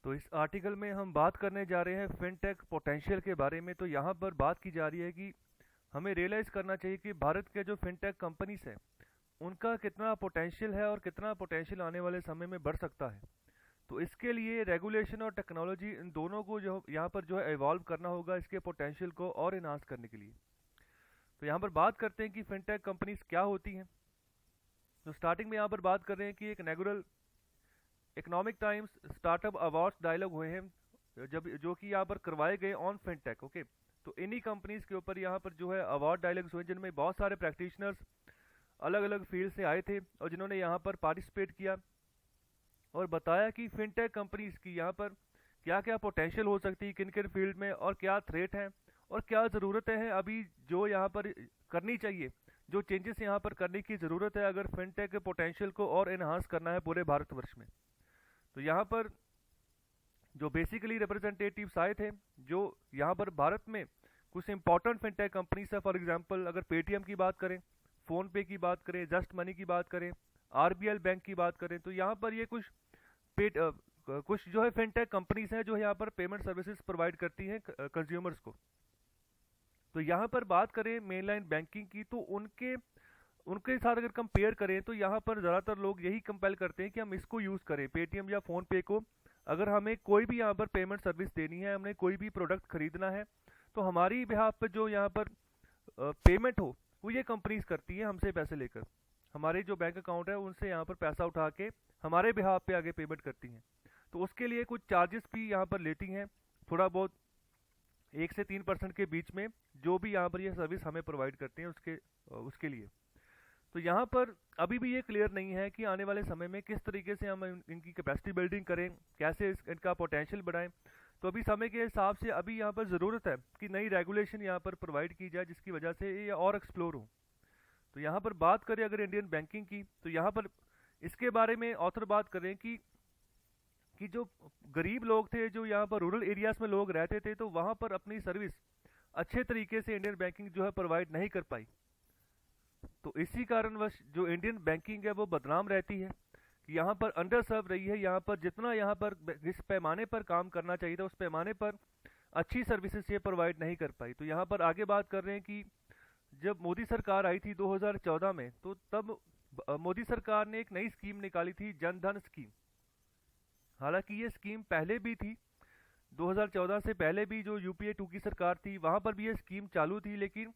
तो इस आर्टिकल में हम बात करने जा रहे हैं फिनटेक पोटेंशियल के बारे में। तो यहाँ पर बात की जा रही है कि हमें रियलाइज़ करना चाहिए कि भारत के जो फिनटेक कंपनीज हैं उनका कितना पोटेंशियल है और कितना पोटेंशियल आने वाले समय में बढ़ सकता है। तो इसके लिए रेगुलेशन और टेक्नोलॉजी इन दोनों को जो यहाँ पर जो है इवॉल्व करना होगा इसके पोटेंशियल को और इन्हांस करने के लिए। तो यहाँ पर बात करते हैं कि फिनटेक कंपनीज क्या होती हैं। तो स्टार्टिंग में यहाँ पर बात कर रहे हैं कि एक inaugural Economic Times startup awards dialogue हुए हैं जब जो कि यहाँ पर करवाए गए ऑन फिनटेक। ओके, तो इन्हीं कंपनीज के ऊपर यहाँ पर जो है अवार्ड डायलॉग्स हुए जिनमें बहुत सारे प्रैक्टिशनर्स अलग अलग फील्ड से आए थे और जिन्होंने यहाँ पर पार्टिसिपेट किया और बताया कि फिनटेक कंपनीज की यहाँ पर क्या क्या पोटेंशियल हो सकती है, किन किन फील्ड में, और क्या थ्रेट हैं और क्या ज़रूरतें हैं अभी जो यहाँ पर करनी चाहिए, जो चेंजेस यहाँ पर करने की ज़रूरत है अगर फिनटेक के पोटेंशियल को और इन्हांस करना है पूरे भारतवर्ष में। तो यहाँ पर जो बेसिकली रिप्रेजेंटेटिव्स आए थे जो यहाँ पर भारत में कुछ इंपॉर्टेंट फिनटेक कंपनीज है, फॉर एग्जांपल अगर पेटीएम की बात करें, फ़ोन पे की बात करें, जस्ट मनी की बात करें, आरबीएल बैंक की बात करें, तो यहाँ पर ये कुछ जो है फिनटेक कंपनीज हैं जो यहाँ पर पेमेंट सर्विसेज प्रोवाइड करती हैं कंज्यूमर्स को। तो यहाँ पर बात करें मेनलाइन बैंकिंग की, तो उनके उनके साथ अगर कंपेयर करें तो यहाँ पर ज़्यादातर लोग यही कंपेल करते हैं कि हम इसको यूज़ करें, पेटीएम या फ़ोन पे को। अगर हमें कोई भी यहाँ पर पेमेंट सर्विस देनी है, हमने कोई भी प्रोडक्ट खरीदना है, तो हमारी बिहाफ पे जो यहाँ पर पेमेंट हो वो ये कंपनीज करती है हमसे पैसे लेकर। हमारे जो बैंक अकाउंट है उनसे यहाँ पर पैसा उठा के हमारे बिहाफ पे आगे पेमेंट करती हैं। तो उसके लिए कुछ चार्जेस भी यहाँ पर लेती हैं, थोड़ा बहुत 1 से 3% के बीच में, जो भी यहाँ पर ये सर्विस हमें प्रोवाइड करती हैं उसके लिए। तो यहाँ पर अभी भी ये क्लियर नहीं है कि आने वाले समय में किस तरीके से हम इनकी कैपेसिटी बिल्डिंग करें, कैसे इनका पोटेंशियल बढ़ाएं। तो अभी समय के हिसाब से अभी यहाँ पर ज़रूरत है कि नई रेगुलेशन यहाँ पर प्रोवाइड की जाए जिसकी वजह से ये और एक्सप्लोर हो। तो यहाँ पर बात करें अगर इंडियन बैंकिंग की, तो यहाँ पर इसके बारे में ऑथर बात करें कि जो गरीब लोग थे, जो यहाँ पर रूरल एरियाज में लोग रहते थे, तो वहाँ पर अपनी सर्विस अच्छे तरीके से इंडियन बैंकिंग जो है प्रोवाइड नहीं कर पाई। तो इसी कारणवश जो इंडियन बैंकिंग है वो बदनाम रहती है कि यहाँ पर अंडर सर्व रही है। यहाँ पर जितना यहाँ पर जिस पैमाने पर काम करना चाहिए था उस पैमाने पर अच्छी सर्विसेज ये प्रोवाइड नहीं कर पाई। तो यहाँ पर आगे बात कर रहे हैं कि जब मोदी सरकार आई थी 2014 में, तो तब मोदी सरकार ने एक नई स्कीम निकाली थी, जन धन स्कीम। हालांकि ये स्कीम पहले भी थी, 2014 से पहले भी जो यूपीए 2 की सरकार थी वहाँ पर भी ये स्कीम चालू थी, लेकिन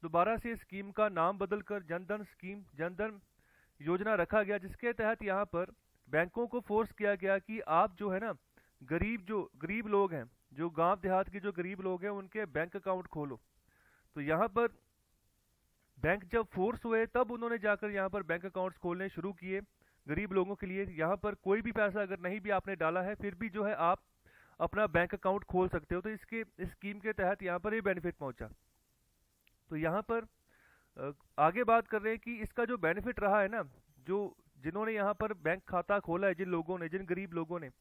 दोबारा से स्कीम का नाम बदलकर जनधन स्कीम, जनधन योजना रखा गया, जिसके तहत यहाँ पर बैंकों को फोर्स किया गया कि आप जो है ना गरीब लोग हैं, जो गांव देहात के जो गरीब लोग हैं, उनके बैंक अकाउंट खोलो। तो यहाँ पर बैंक जब फोर्स हुए तब उन्होंने जाकर यहाँ पर बैंक अकाउंट्स खोलने शुरू किए गरीब लोगों के लिए। यहाँ पर कोई भी पैसा अगर नहीं भी आपने डाला है फिर भी जो है आप अपना बैंक अकाउंट खोल सकते हो। तो इसके इस स्कीम के तहत यहाँ पर ये बेनिफिट पहुंचा। तो यहाँ पर आगे बात कर रहे हैं कि इसका जो बेनिफिट रहा है ना, जो जिन्होंने यहाँ पर बैंक खाता खोला है, जिन लोगों ने, जिन गरीब लोगों ने,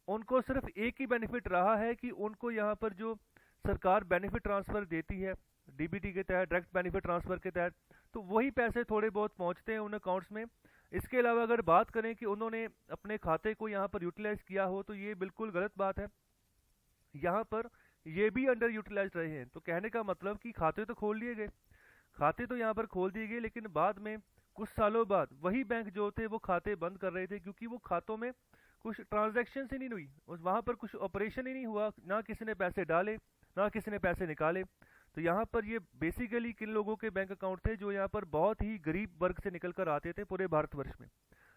उनको सिर्फ एक ही बेनिफिट रहा है कि उनको यहाँ पर जो सरकार बेनिफिट ट्रांसफ़र देती है डीबीटी के तहत, डायरेक्ट बेनिफिट ट्रांसफ़र के तहत, तो वही पैसे थोड़े बहुत पहुँचते हैं उन अकाउंट्स में। इसके अलावा अगर बात करें कि उन्होंने अपने खाते को यहाँ पर यूटिलाइज़ किया हो, तो ये बिल्कुल गलत बात है। यहाँ पर ये भी अंडर यूटिलाइज रहे हैं। तो कहने का मतलब कि खाते तो खोल लिए गए, खाते तो यहाँ पर खोल दिए गए, लेकिन बाद में कुछ सालों बाद वही बैंक जो थे वो खाते बंद कर रहे थे, क्योंकि वो खातों में कुछ ट्रांजैक्शन ही नहीं हुई, वहाँ पर कुछ ऑपरेशन ही नहीं हुआ, ना किसी ने पैसे डाले ना किसी ने पैसे निकाले। तो यहाँ पर ये बेसिकली किन लोगों के बैंक अकाउंट थे जो यहाँ पर बहुत ही गरीब वर्ग से निकल कर आते थे पूरे भारतवर्ष में।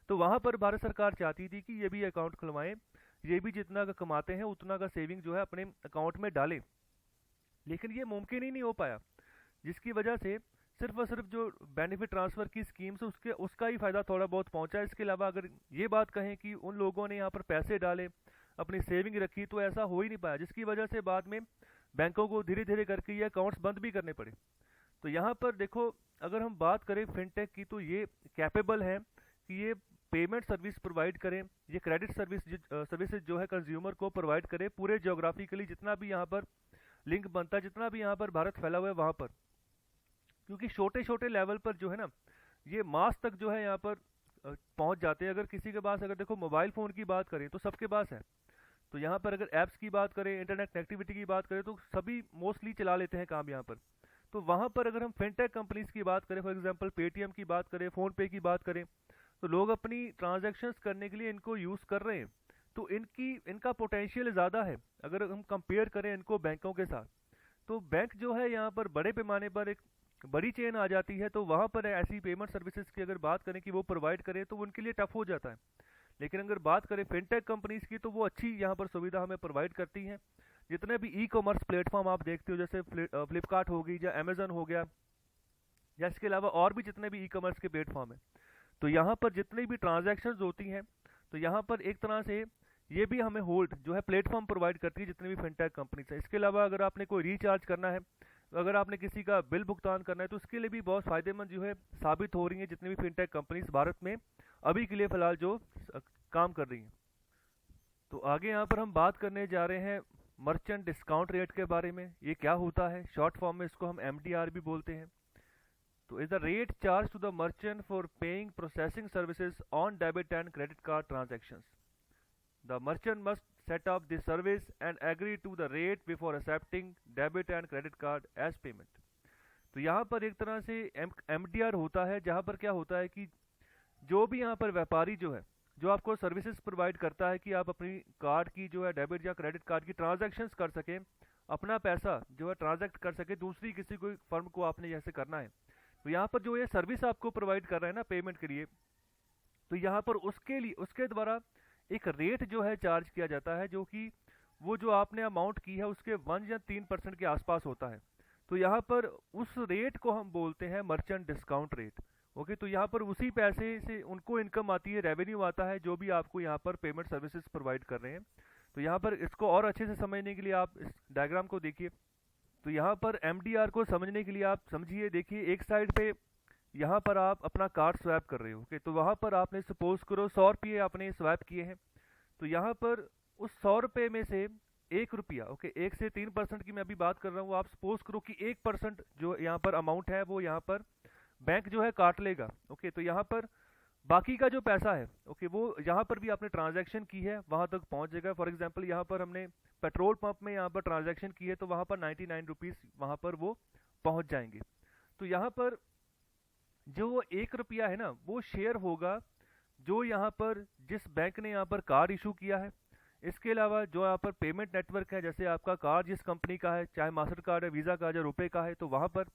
तो वहाँ पर भारत सरकार चाहती थी कि ये भी अकाउंट खुलवाएं, ये भी जितना का कमाते हैं उतना का सेविंग जो है अपने अकाउंट में डालें, लेकिन ये मुमकिन ही नहीं हो पाया, जिसकी वजह से सिर्फ और सिर्फ जो बेनिफिट ट्रांसफ़र की स्कीम से उसका ही फ़ायदा थोड़ा बहुत पहुंचा। इसके अलावा अगर ये बात कहें कि उन लोगों ने यहाँ पर पैसे डाले, अपनी सेविंग रखी, तो ऐसा हो ही नहीं पाया, जिसकी वजह से बाद में बैंकों को धीरे धीरे करके ये अकाउंट्स बंद भी करने पड़े। तो यहाँ पर देखो, अगर हम बात करें फिनटेक की, तो ये कैपेबल है कि ये पेमेंट सर्विस प्रोवाइड करें, ये क्रेडिट सर्विसेज जो है कंज्यूमर को प्रोवाइड करें पूरे जियोग्राफिकली, जितना भी यहाँ पर लिंक बनता है, जितना भी यहाँ पर भारत फैला हुआ है वहाँ पर। क्योंकि छोटे छोटे लेवल पर जो है ना, ये मास तक जो है यहाँ पर पहुँच जाते हैं। अगर किसी के पास, अगर देखो मोबाइल फ़ोन की बात करें तो सबके पास है, तो यहाँ पर अगर ऐप्स की बात करें, इंटरनेट कनेक्टिविटी की बात करें, तो सभी मोस्टली चला लेते हैं काम यहाँ पर। तो वहाँ पर अगर हम फिनटेक कंपनीज की बात करें, फॉर एग्जांपल पेटीएम की बात करें, फ़ोन पे की बात करें, तो लोग अपनी ट्रांजैक्शंस करने के लिए इनको यूज़ कर रहे हैं। तो इनका पोटेंशियल ज़्यादा है अगर हम कंपेयर करें इनको बैंकों के साथ। तो बैंक जो है यहाँ पर बड़े पैमाने पर एक बड़ी चेन आ जाती है, तो वहाँ पर ऐसी पेमेंट सर्विसेज की अगर बात करें कि वो प्रोवाइड करें तो उनके लिए टफ हो जाता है। लेकिन अगर बात करें फिनटेक कंपनीज की, तो वो अच्छी यहाँ पर सुविधा हमें प्रोवाइड करती हैं। जितने भी ई कॉमर्स प्लेटफॉर्म आप देखते हो, जैसे फ्लिपकार्ट हो गई या अमेजन हो गया, या इसके अलावा और भी जितने भी ई कॉमर्स के प्लेटफॉर्म हैं, तो यहाँ पर जितनी भी ट्रांजैक्शंस होती हैं, तो यहाँ पर एक तरह से ये भी हमें होल्ड जो है प्लेटफॉर्म प्रोवाइड करती है जितनी भी फिनटेक कंपनीज है। इसके अलावा अगर आपने कोई रिचार्ज करना है, अगर आपने किसी का बिल भुगतान करना है, तो उसके लिए भी बहुत फायदेमंद जो है साबित हो रही है जितनी भी फिनटेक कंपनीज भारत में अभी के लिए फिलहाल जो काम कर रही हैं। तो आगे यहाँ पर हम बात करने जा रहे हैं मर्चेंट डिस्काउंट रेट के बारे में। ये क्या होता है, शॉर्ट फॉर्म में इसको हम एमडीआर भी बोलते हैं। तो is the rate charge to the merchant for paying processing services on debit and credit card transactions. The merchant must set up the service and agree to the rate before accepting debit and credit card as payment। तो यहाँ पर एक तरह से MDR होता है, जहाँ पर क्या होता है कि जो भी यहाँ पर व्यापारी जो है, जो आपको सर्विसेज प्रोवाइड करता है कि आप अपनी कार्ड की जो है डेबिट या क्रेडिट कार्ड की ट्रांजैक्शंस कर सकें, अपना पैसा जो है ट्रांजैक्ट कर सके दूसरी किसी कोई फर्म को आपने जैसे करना है। तो यहाँ पर जो ये सर्विस आपको प्रोवाइड कर रहा है ना पेमेंट के लिए, तो यहाँ पर उसके द्वारा एक रेट जो है चार्ज किया जाता है, जो कि वो जो आपने अमाउंट की है उसके 1 या 3% के आसपास होता है। तो यहाँ पर उस रेट को हम बोलते हैं मर्चेंट डिस्काउंट रेट। ओके, तो यहाँ पर उसी पैसे से उनको इनकम आती है, रेवेन्यू आता है, जो भी आपको यहाँ पर पेमेंट सर्विसेज प्रोवाइड कर रहे हैं। तो यहाँ पर इसको और अच्छे से समझने के लिए आप इस डायग्राम को देखिए। तो यहाँ पर एमडीआर को समझने के लिए आप समझिए, देखिए एक साइड पे यहाँ पर आप अपना कार्ड स्वैप कर रहे हो। ओके, तो वहाँ पर आपने सपोज करो 100 रुपये आपने स्वैप किए हैं। तो यहाँ पर उस 100 रुपये में से 1 रुपया, ओके, 1 से 3% की मैं अभी बात कर रहा हूँ, आप सपोज करो कि 1% जो यहाँ पर अमाउंट है वो यहाँ पर बैंक जो है काट लेगा। ओके, तो यहाँ पर बाकी का जो पैसा है, ओके, वो यहाँ पर भी आपने ट्रांजैक्शन की है वहाँ तक पहुँच जाएगा। फॉर एग्जांपल यहाँ पर हमने पेट्रोल पंप में यहाँ पर ट्रांजैक्शन की है, तो वहाँ पर 99 रुपीज़ वहाँ पर वो पहुँच जाएंगे। तो यहाँ पर जो 1 रुपया है ना, वो शेयर होगा जो यहाँ पर जिस बैंक ने यहाँ पर कार्ड इशू किया है। इसके अलावा जो यहाँ पर पेमेंट नेटवर्क है, जैसे आपका कार्ड जिस कंपनी का है, चाहे मास्टर कार्ड है, वीज़ा का या रुपए का है, तो वहाँ पर,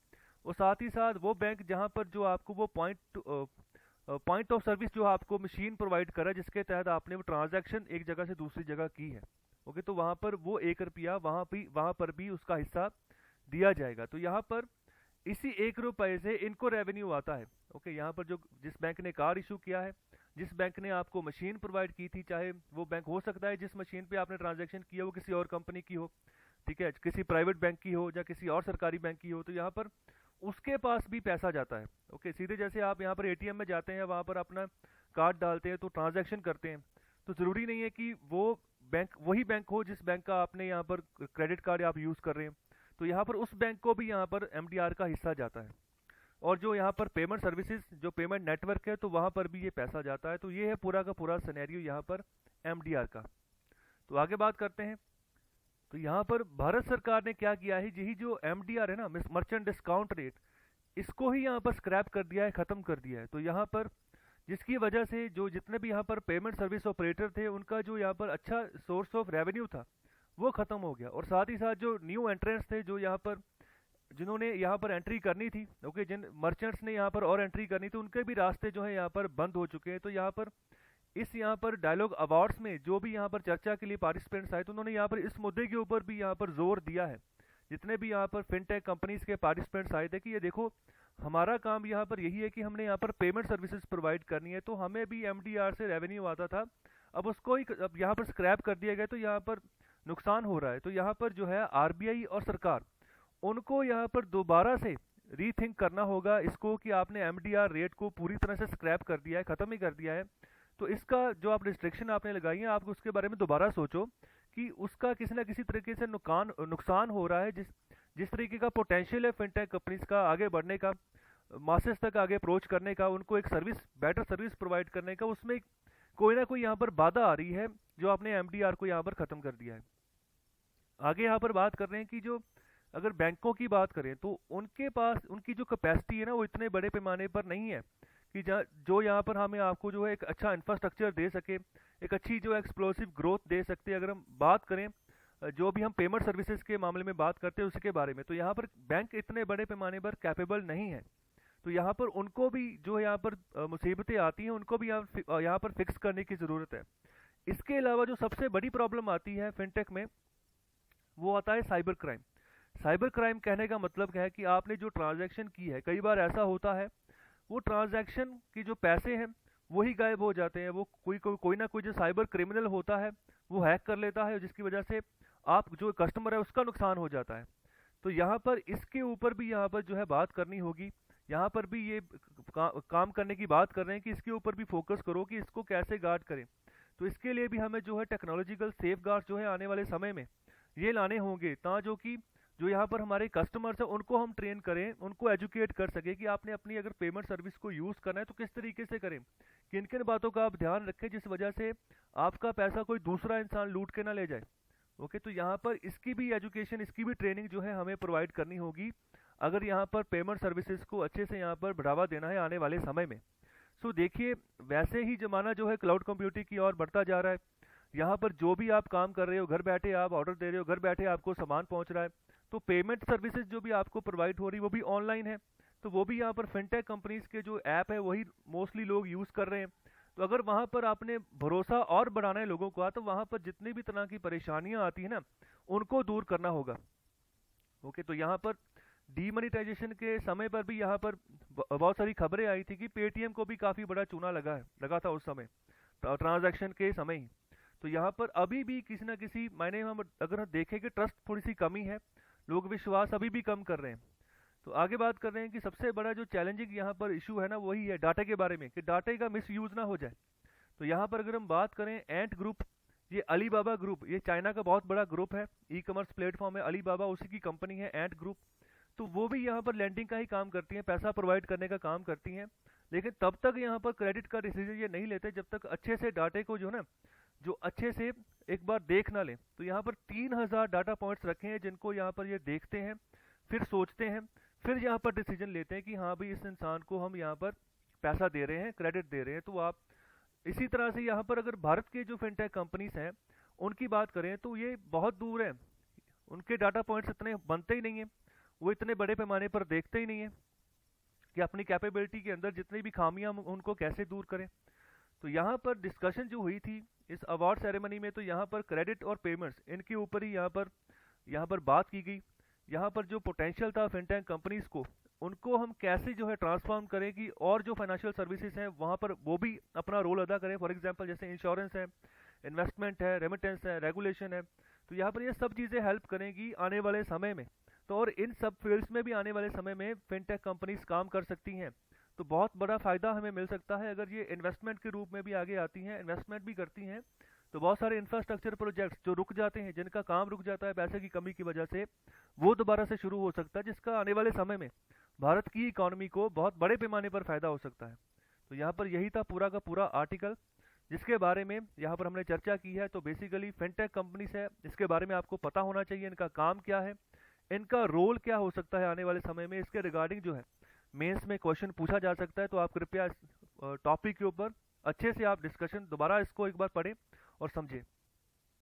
और साथ ही साथ वो बैंक जहाँ पर जो आपको वो पॉइंट ऑफ सर्विस जो आपको मशीन प्रोवाइड करा है, जिसके तहत आपने वो ट्रांजैक्शन एक जगह से दूसरी जगह की है। ओके, तो वहाँ पर वो 1 रुपया वहाँ पर भी उसका हिस्सा दिया जाएगा। तो यहाँ पर इसी 1 रुपये से इनको रेवेन्यू आता है। ओके, यहाँ पर जो जिस बैंक ने कार्ड इशू किया है, जिस बैंक ने आपको मशीन प्रोवाइड की थी, चाहे वो बैंक हो सकता है जिस मशीन पे आपने ट्रांजैक्शन किया वो किसी और कंपनी की हो, ठीक है, किसी प्राइवेट बैंक की हो या किसी और सरकारी बैंक की हो, तो यहाँ पर उसके पास भी पैसा जाता है। ओके, सीधे जैसे आप यहाँ पर एटीएम में जाते हैं, वहाँ पर अपना कार्ड डालते हैं तो ट्रांजैक्शन करते हैं, तो ज़रूरी नहीं है कि वो बैंक वही बैंक हो जिस बैंक का आपने यहाँ पर क्रेडिट कार्ड आप यूज़ कर रहे हैं। तो यहाँ पर उस बैंक को भी यहाँ पर एमडीआर का हिस्सा जाता है। और जो यहाँ पर पेमेंट सर्विसेज, जो पेमेंट नेटवर्क है, तो वहाँ पर भी ये पैसा जाता है। तो ये है पूरा का पूरा सिनेरियो यहाँ पर एमडीआर का। तो आगे बात करते हैं। तो यहाँ पर भारत सरकार ने क्या किया है, यही जो एमडीआर है ना, मर्चेंट डिस्काउंट रेट, इसको ही यहाँ पर स्क्रैप कर दिया है, ख़त्म कर दिया है। तो यहाँ पर जिसकी वजह से जो जितने भी यहाँ पर पेमेंट सर्विस ऑपरेटर थे, उनका जो यहाँ पर अच्छा सोर्स ऑफ रेवेन्यू था वो ख़त्म हो गया। और साथ ही साथ जो न्यू एंट्रेंस थे, जो यहाँ पर जिन्होंने यहाँ पर एंट्री करनी थी, ओके, जिन मर्चेंट्स ने यहाँ पर और एंट्री करनी थी, उनके भी रास्ते जो है यहाँ पर बंद हो चुके हैं। तो यहाँ पर डायलॉग अवार्ड्स में जो भी यहाँ पर चर्चा के लिए पार्टिसिपेंट्स आए, तो उन्होंने यहाँ पर इस मुद्दे के ऊपर भी यहाँ पर जोर दिया है, जितने भी यहाँ पर फिनटेक कंपनीज के पार्टिसिपेंट्स आए थे, कि ये देखो हमारा काम यहाँ पर यही है कि हमने यहाँ पर पेमेंट सर्विसेज प्रोवाइड करनी है, तो हमें भी एमडीआर से रेवेन्यू आता था, अब उसको ही अब यहाँ पर स्क्रैप कर दिया गया, तो यहाँ पर नुकसान हो रहा है। तो यहाँ पर जो है आरबीआई और सरकार, उनको यहाँ पर दोबारा से रीथिंक करना होगा इसको, कि आपने एमडीआर रेट को पूरी तरह से स्क्रैप कर दिया है, ख़त्म ही कर दिया है। तो इसका जो आप रिस्ट्रिक्शन आपने लगाई है, आप उसके बारे में दोबारा सोचो कि उसका किसी ना किसी तरीके से नुकसान हो रहा है। जिस तरीके का पोटेंशियल है फिनटेक कंपनीज का आगे बढ़ने का, मासेस तक आगे अप्रोच करने का, उनको एक बेटर सर्विस प्रोवाइड करने का, उसमें कोई ना कोई यहाँ पर बाधा आ रही है जो आपने एमडीआर को यहाँ पर ख़त्म कर दिया है। आगे यहाँ पर बात कर रहे हैं कि जो अगर बैंकों की बात करें तो उनके पास उनकी जो कैपेसिटी है ना वो इतने बड़े पैमाने पर नहीं है कि जो यहाँ पर हमें आपको जो है एक अच्छा इंफ्रास्ट्रक्चर दे सके, एक अच्छी जो एक्सप्लोसिव ग्रोथ दे सकते हैं। अगर हम बात करें जो भी हम पेमेंट सर्विसेज के मामले में बात करते हैं उसके बारे में, तो यहाँ पर बैंक इतने बड़े पैमाने पर कैपेबल नहीं है। तो यहाँ पर उनको भी जो यहाँ पर मुसीबतें आती हैं उनको भी यहाँ पर फिक्स करने की ज़रूरत है। इसके अलावा जो सबसे बड़ी प्रॉब्लम आती है फिनटेक में वो आता है साइबर क्राइम। साइबर क्राइम कहने का मतलब क्या है कि आपने जो ट्रांजैक्शन की है, कई बार ऐसा होता है वो ट्रांजैक्शन की जो पैसे हैं वही गायब हो जाते हैं। वो कोई ना कोई जो साइबर क्रिमिनल होता है वो हैक कर लेता है, जिसकी वजह से आप जो कस्टमर है उसका नुकसान हो जाता है। तो यहाँ पर इसके ऊपर भी यहाँ पर जो है बात करनी होगी। यहाँ पर भी ये काम करने की बात कर रहे हैं कि इसके ऊपर भी फोकस करो कि इसको कैसे गार्ड करें। तो इसके लिए भी हमें जो है टेक्नोलॉजिकल सेफ गार्ड जो है आने वाले समय में ये लाने होंगे, जो कि जो यहाँ पर हमारे कस्टमर्स हैं उनको हम ट्रेन करें, उनको एजुकेट कर सके कि आपने अपनी अगर पेमेंट सर्विस को यूज़ करना है तो किस तरीके से करें, किन किन बातों का आप ध्यान रखें जिस वजह से आपका पैसा कोई दूसरा इंसान लूट के ना ले जाए। ओके, तो यहाँ पर इसकी भी एजुकेशन, इसकी भी ट्रेनिंग जो है हमें प्रोवाइड करनी होगी अगर यहाँ पर पेमेंट सर्विसेज को अच्छे से यहाँ पर बढ़ावा देना है आने वाले समय में। सो देखिए, वैसे ही ज़माना जो है क्लाउड कंप्यूटिंग की ओर बढ़ता जा रहा है। यहाँ पर जो भी आप काम कर रहे हो, घर बैठे आप ऑर्डर दे रहे हो, घर बैठे आपको सामान पहुँच रहा है, तो पेमेंट सर्विसेज जो भी आपको प्रोवाइड हो रही है वो भी ऑनलाइन है। तो वो भी यहाँ पर फिनटेक कंपनीज के जो ऐप है वही मोस्टली लोग यूज़ कर रहे हैं। तो अगर वहाँ पर आपने भरोसा और बढ़ाना है लोगों का, तो वहाँ पर जितनी भी तरह की परेशानियाँ आती है ना उनको दूर करना होगा। ओके, तो यहाँ पर डीमोनेटाइजेशन के समय पर भी यहाँ पर बहुत सारी खबरें आई थी कि पेटीएम को भी काफ़ी बड़ा चूना लगा था उस समय ट्रांजैक्शन के समय ही। तो यहाँ पर अभी भी किसी ना किसी मायने हम अगर हम देखें कि ट्रस्ट थोड़ी सी कमी है, लोग विश्वास अभी भी कम कर रहे हैं। तो आगे बात कर रहे हैं कि सबसे बड़ा जो चैलेंजिंग यहाँ पर इशू है ना वही है डाटा के बारे में, कि डाटा का मिस यूज़ ना हो जाए। तो यहाँ पर अगर हम बात करें एंट ग्रुप, ये अलीबाबा ग्रुप, ये चाइना का बहुत बड़ा ग्रुप है, ई कॉमर्स प्लेटफॉर्म है अलीबाबा, उसी की कंपनी है एंट ग्रुप। तो वो भी यहाँ पर लैंडिंग का ही काम करती हैं, पैसा प्रोवाइड करने का काम करती हैं, लेकिन तब तक यहाँ पर क्रेडिट का डिसीजन ये नहीं लेते जब तक अच्छे से डाटे को जो ना जो अच्छे से एक बार देख ना लें। तो यहाँ पर 3000 डाटा पॉइंट्स रखे हैं जिनको यहाँ पर ये देखते हैं, फिर सोचते हैं, फिर यहाँ पर डिसीजन लेते हैं कि हाँ भाई इस इंसान को हम यहाँ पर पैसा दे रहे हैं, क्रेडिट दे रहे हैं। तो आप इसी तरह से यहाँ पर अगर भारत के जो फिनटेक कंपनीज हैं उनकी बात करें तो ये बहुत दूर है, उनके डाटा पॉइंट्स इतने बनते ही नहीं है, वो इतने बड़े पैमाने पर देखते ही नहीं है कि अपनी कैपेबिलिटी के अंदर जितनी भी खामियां उनको कैसे दूर करें। तो यहाँ पर डिस्कशन जो हुई थी इस अवार्ड सेरेमनी में, तो यहाँ पर क्रेडिट और पेमेंट्स इनके ऊपर ही यहाँ पर बात की गई। यहाँ पर जो पोटेंशियल था फिनटेक कंपनीज को, उनको हम कैसे जो है ट्रांसफॉर्म करें कि और जो फाइनेंशियल सर्विसेज हैं वहाँ पर वो भी अपना रोल अदा करें। फॉर एग्जांपल जैसे इंश्योरेंस है, इन्वेस्टमेंट है, रेमिटेंस है, रेगुलेशन है। तो यहाँ पर ये सब चीज़ें हेल्प करेंगी आने वाले समय में। तो और इन सब फील्ड्स में भी आने वाले समय में फिनटेक कंपनीज काम कर सकती हैं। तो बहुत बड़ा फ़ायदा हमें मिल सकता है अगर ये इन्वेस्टमेंट के रूप में भी आगे आती हैं, इन्वेस्टमेंट भी करती हैं। तो बहुत सारे इंफ्रास्ट्रक्चर प्रोजेक्ट्स जो रुक जाते हैं, जिनका काम रुक जाता है पैसे की कमी की वजह से, वो दोबारा से शुरू हो सकता है, जिसका आने वाले समय में भारत की इकॉनमी को बहुत बड़े पैमाने पर फ़ायदा हो सकता है। तो यहाँ पर यही था पूरा का पूरा आर्टिकल जिसके बारे में यहाँ पर हमने चर्चा की है। तो बेसिकली फिनटेक कंपनीज है, इसके बारे में आपको पता होना चाहिए, इनका काम क्या है, इनका रोल क्या हो सकता है आने वाले समय में। इसके रिगार्डिंग जो है मेंस में क्वेश्चन पूछा जा सकता है। तो आप कृपया इस टॉपिक के ऊपर अच्छे से आप डिस्कशन दोबारा इसको एक बार पढ़ें और समझें।